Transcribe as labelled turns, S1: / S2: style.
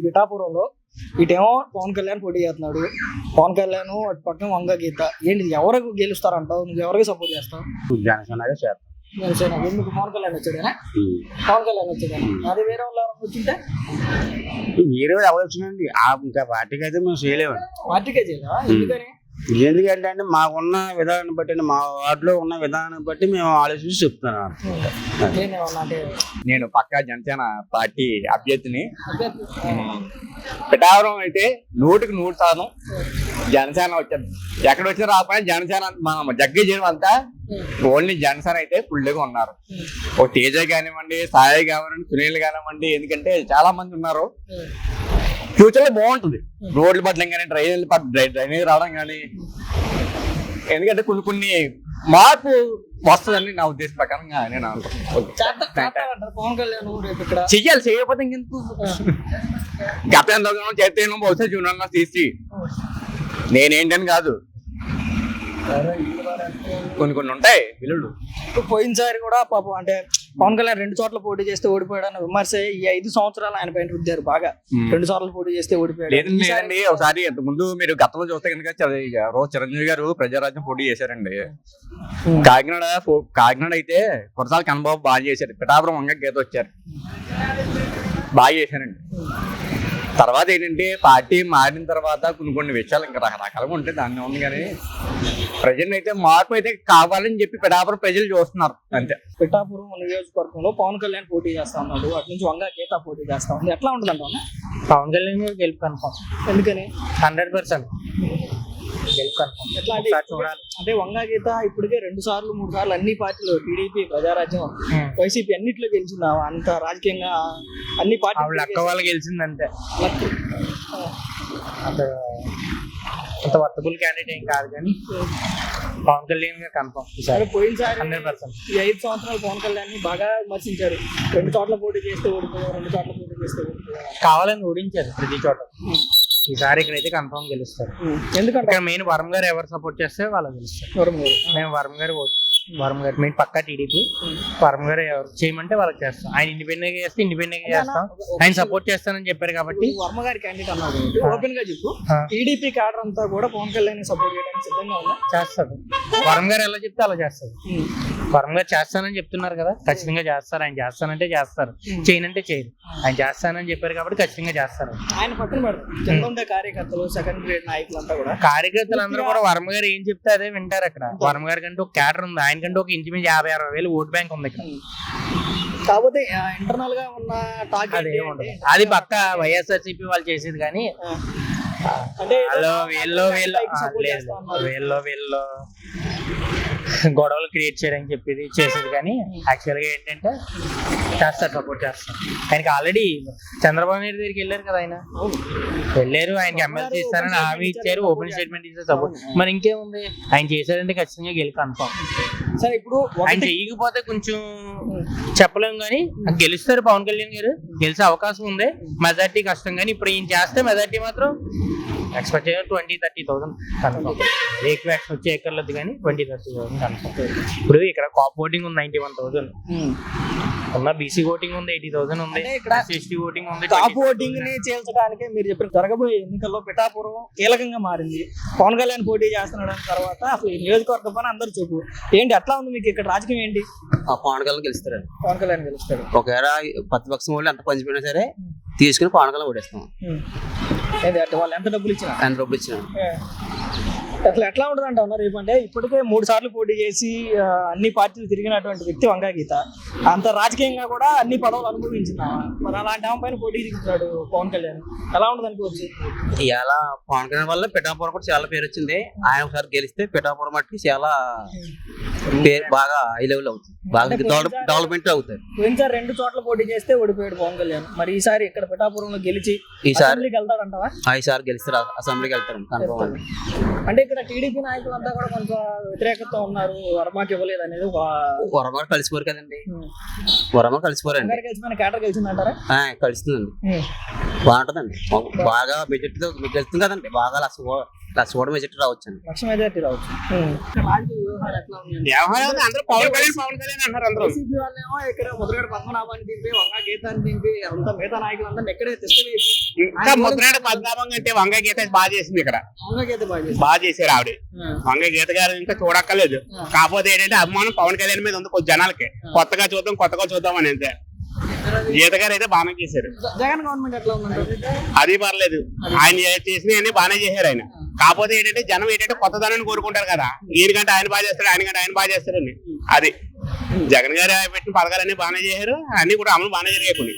S1: పిఠాపురంలో ఇటేమో పవన్ కళ్యాణ్ పోటీ చేస్తున్నాడు. పవన్ కళ్యాణ్ అటు పక్కన వంగ గీత. ఏంటి ఎవరికి గెలుస్తారంటావు? నువ్వు ఎవరికి సపోర్ట్ చేస్తావు?
S2: జనసేనగా చేస్తాం.
S1: జనసేన. ఎందుకు? పవన్ కళ్యాణ్ వచ్చాడేనా? పవన్ కళ్యాణ్ వచ్చాడేనా? అది వేరే వాళ్ళు ఎవరైనా వచ్చింటే
S2: వేరే ఎవరు వచ్చినండి ఇంకా పార్టీకి అయితే మేము చేయలేము.
S1: పార్టీకే చేయలేవా? ఎందుకని?
S2: ఎందుకంటే అంటే మాకున్న విధానాన్ని బట్టి మా వార్డులో ఉన్న విధానాన్ని బట్టి మేము ఆలోచించి చెప్తున్నాం.
S3: నేను పక్కా జనసేన పార్టీ అభ్యర్థిని. పిఠాపురం అయితే 100% జనసేన వచ్చారు. ఎక్కడ వచ్చినా రాకపోయినా జనసేన మన జగ్గి జనం అంతా ఓన్లీ జనసేన అయితే ఫుల్గా ఉన్నారు. ఓ తేజ కానివ్వండి, సాయి కానివ్వండి, సునీల్ కానివ్వండి. ఎందుకంటే చాలా మంది ఉన్నారు. ఫ్యూచర్ లో బాగుంటుంది. రోడ్లు పట్టడం కానీ, డ్రైనేజ్ రావడం కానీ. ఎందుకంటే కొన్ని మార్పు వస్తుందని నా ఉద్దేశం ప్రకారంగా నేను
S1: పవన్ కళ్యాణ్ రేపు ఇక్కడ
S3: చెయ్యాలి. చేయకపోతే ఇంకెందుకు? గతంలో చేస్తే బహుశా జూనియర్లో తీసి నేనేంటని కాదు, కొన్ని ఉంటాయి విలువలు.
S1: పోయినసారి కూడా పాపం అంటే పవన్ కళ్యాణ్ 2 చోట్ల పోటీ చేస్తే ఓడిపోయాడన్న విమర్శ ఈ 5 సంవత్సరాలు ఆయన పైన రుద్దారు బాగా. 2 సార్లు పోటీ చేస్తే ఓడిపోయాడు.
S3: లేదండి, ఒకసారి ఇంత ముందు మీరు గతంలో చూస్తే కనుక రోజు చిరంజీవి గారు ప్రజారాజ్యం పోటీ చేశారండి. కాకినాడ అయితే కొరసాల కన్నబాబు బాగా చేశారు. పిఠాపురం వంగ గీత వచ్చారు, బాగా చేశారండి. తర్వాత ఏంటంటే పార్టీ మారిన తర్వాత కొన్ని విషయాలు ఇంకా రకరకాలుగా ఉంటాయి. దాన్ని ఉంది కానీ ప్రజెంట్ అయితే మార్పు అయితే కావాలని చెప్పి పిఠాపురం ప్రజలు చూస్తున్నారు అంతే.
S1: పిఠాపురం నియోజకవర్గంలో పవన్ కళ్యాణ్ పోటీ చేస్తా ఉన్నాడు. అటు నుంచి వంగ గీత పోటీ చేస్తా ఉంది. ఎట్లా ఉంటుంది అంట?
S4: పవన్ కళ్యాణ్ గెలుపు కన్ఫర్మ్.
S1: ఎందుకని?
S4: 100% గెలుపు కన్ఫర్మ్.
S1: ఎట్లా చూడాలి అంటే వంగ గీత ఇప్పటికే 2 సార్లు 3 సార్లు అన్ని పార్టీలు, టీడీపీ, ప్రజారాజ్యం, వైసీపీ అన్నిట్లో గెలిచిందా? అంత రాజకీయంగా అన్ని పార్టీలు
S4: అక్క వాళ్ళు గెలిచిందంటే అంత వర్తబుల్ క్యాండిడేట్ ఏం కాదు కానీ పవన్ కళ్యాణ్ కన్ఫర్మ్.
S1: పోయినసారి
S4: 100%
S1: ఈ 5 సంవత్సరాలు పవన్ కళ్యాణ్ బాగా విమర్శించారు. 2 చోట్ల పోటీ చేస్తే ఓడిపోయారు, 2 చోట్ల పోటీ చేస్తే ఓడిపోయారు,
S4: కావాలని ఓడించారు ప్రతి చోట. ఈసారి ఇక్కడైతే కన్ఫర్మ్ గెలుస్తారు.
S1: ఎందుకంటే
S4: మెయిన్ వరం గారు ఎవరు సపోర్ట్ చేస్తే వాళ్ళు గెలుస్తారు. మేము వరం గారు మెయిన్ పక్కా టీడీపీ. వరం గారు ఎవరు చేయమంటే వాళ్ళకి చేస్తాం. ఆయన ఇండిపెండెంట్ గా చేస్తే ఇండిపెండెంట్ గా చేస్తాం. ఆయన సపోర్ట్ చేస్తానని చెప్పారు కాబట్టి
S1: వర్మ గారి క్యాండిడేట్ అన్నారు. ఓపెన్ గా చెప్పు, టీడీపీ క్యాడర్ అంతా కూడా పవన్ కళ్యాణ్ సపోర్ట్ చేయడానికి సిద్ధంగా ఉందా?
S4: చేస్తారు. వరం గారు ఎలా చెప్తే అలా చేస్తారు. వరం గారు చేస్తానని చెప్తున్నారు కదా, ఖచ్చితంగా చేస్తారు. ఆయన చేస్తానంటే చేస్తారు, చేయనంటే చేయరు. ఆయన చేస్తానని చెప్పారు కాబట్టి ఖచ్చితంగా చేస్తారు.
S1: ఆయన పక్కన పెడతారు కార్యకర్తలు, సెకండ్ గ్రేడ్ నాయకులంతా కూడా.
S4: కార్యకర్తలు అందరూ కూడా వర్మ గారు ఏం చెప్తే అదే వింటారు. అక్కడ వర్మ గారి కంటే ఒక క్యాడర్ ఉంది. ఆయనకంటే ఒక ఇంచుమించు 50-60 వేలు ఓట్ బ్యాంక్ ఉంది ఇక్కడ.
S1: కాకపోతే ఇంటర్నల్ గా ఉన్న టాక్
S4: అది పక్క వైఎస్ఆర్సీపీ వాళ్ళు చేసేది. కానీ
S1: అంటే
S4: వీళ్ళు గొడవలు క్రియేట్ చేయడానికి చెప్పేది చేసేది. కానీ యాక్చువల్ గా ఏంటంటే చేస్తారు, సపోర్ట్ చేస్తారు. ఆయనకి ఆల్రెడీ చంద్రబాబు నాయుడు దగ్గరికి వెళ్ళారు కదా, ఆయన వెళ్ళారు. ఆయనకి ఎమ్మెల్సీ ఇస్తారని హామీ ఇచ్చారు, ఓపెన్ స్టేట్మెంట్ ఇచ్చారు, సపోర్ట్. మరి ఇంకేముంది, ఆయన చేశారంటే ఖచ్చితంగా గెలుపు కన్ఫర్మ్.
S1: సరే, ఇప్పుడు
S4: ఆయన చేయకపోతే కొంచెం చెప్పలేము కానీ గెలుస్తారు. పవన్ కళ్యాణ్ గారు గెలిచే అవకాశం ఉంది. మెజార్టీ కష్టం కానీ ఇప్పుడు ఈయన చేస్తే మెజార్టీ మాత్రం ఎక్స్పెక్ట్ చేయాలి 20-30,000 కన్ఫర్మ్. ఎక్కువ వచ్చే ఎక్కర్లేదు కానీ 20-30,000 కన్ఫర్మ్. ఇప్పుడు ఇక్కడ కాప్ ఓటింగ్ ఉంది 91,000 ఉన్న, బీసీ ఓటింగ్ ఉంది 80,000 ఉంది, ఎస్టీ ఓటింగ్ ఉంది.
S1: కాప్ ఓటింగ్ ని చేల్చడానికి మీరు చెప్పిన జరగబోయే ఎన్నికల్లో పిఠాపురం కీలకంగా మారింది. పవన్ కళ్యాణ్ పోటీ చేస్తున్నాడు తర్వాత అసలు ఈ నియోజకవర్గం పని అందరూ చెప్పు ఏంటి, ఎట్లా ఉంది మీకు ఇక్కడ రాజకీయం ఏంటి?
S5: పవన్ కళ్యాణ్ గెలుస్తాడు.
S1: పవన్ కళ్యాణ్ గెలుస్తాడు.
S5: ఒకవేళ ప్రతిపక్షం వాళ్ళు ఎంత పంచిపోయినా సరే తీసుకుని పవన్ కళ్యాణ్ ఓటేస్తాం.
S1: వాళ్ళు ఎంత డబ్బులు ఇచ్చినా
S5: అసలు
S1: ఎట్లా ఉంటుంది అంటే ఉన్నారు. రేపంటే ఇప్పటికే 3 సార్లు పోటీ చేసి అన్ని పార్టీలు తిరిగినటువంటి వ్యక్తి వంగ గీత. అంత రాజకీయంగా కూడా అన్ని పదవులు అనుభవించిన మరి అలాంటి ఆమె పైన పోటీ దిగుతున్నాడు పవన్ కళ్యాణ్. ఎలా ఉంటుంది అనుకోవచ్చు?
S5: ఇవాళ పవన్ కళ్యాణ్ వల్ల పిఠాపురం కూడా చాలా పేరు వచ్చింది. ఆయన ఒకసారి గెలిస్తే పిఠాపురం మట్టుకి చాలా పేరు బాగా హై లెవెల్ అవుతుంది, బాగా డెవలప్మెంట్ అవుతాయి.
S1: పోయినసారి 2 చోట్ల పోటీ చేస్తే ఓడిపోయాడు పవన్ కళ్యాణ్. మరి ఈసారి ఇక్కడ పిఠాపురంలో గెలిచి
S5: ఈసారి
S1: వెళ్తాడంటావా?
S5: ఈసారి గెలిస్తారు, అసెంబ్లీకి వెళ్తారు.
S1: అంటే ఇక్కడ టీడీపీ నాయకులంతా కూడా కొంచెం వ్యతిరేకత ఉన్నారు, వర్మకి ఇవ్వలేదు అనేది.
S5: వర్మ కలిసిపోరు కదండి, వర్మ కలిసిపోరండి.
S1: కలిసిపోయిన క్యాడర్ కలిసిందంటారా?
S5: కలుస్తుందండి, బాగుంటుందండి. బాగా మెజార్టీతో గెలుస్తుంది కదండి. బాగా లక్ష కూడా మెజార్టీ రావచ్చు అండి.
S1: లక్ష మెజార్టీ రావచ్చు. రాజకీయ వ్యూహాలు ఎట్లా ఉన్నాయి?
S3: వ్యవహారం అందరూ పవన్ కళ్యాణ్ అన్నారు అందరూ.
S1: వైసీపీ వాళ్ళేమో ఇక్కడ ముద్రగడ పద్మనాభాన్ని దింపి వంగ గీతాన్ని దింపి అంతా మిగతా నాయకులందరినీ ఎక్కడే తెచ్చుకుని
S3: ఇంకా ముద్రాడ పద్మనాభం కంటే వంగ గీత బాగా చేసింది ఇక్కడ.
S1: వంగ గీత
S3: బాగా చేశారు ఆవిడ. వంగ గీత గారు ఇంకా చూడక్కర్లేదు. కాకపోతే ఏంటంటే అభిమానం పవన్ కళ్యాణ్ మీద ఉంది కొంచెం జనాలకి. కొత్తగా చూద్దాం అని అంతే. గీత గారు అయితే బాగానే చేశారు.
S1: జగన్ గవర్నమెంట్ ఎట్లా ఉందంటే
S3: అది పర్లేదు, ఆయన చేసినవన్నీ బాగానే చేశారు ఆయన. కాకపోతే ఏంటంటే జనం ఏంటంటే కొత్తదనాన్ని కోరుకుంటారు కదా, ఈయనకంటే ఆయన బాగా చేస్తాడు, ఆయనకంటే ఆయన బాగా చేస్తారని. అది జగన్ గారు పెట్టిన పథకాలన్నీ బాగానే చేశారు, అన్ని కూడా అమలు బాగానే జరిగాయి కొన్ని.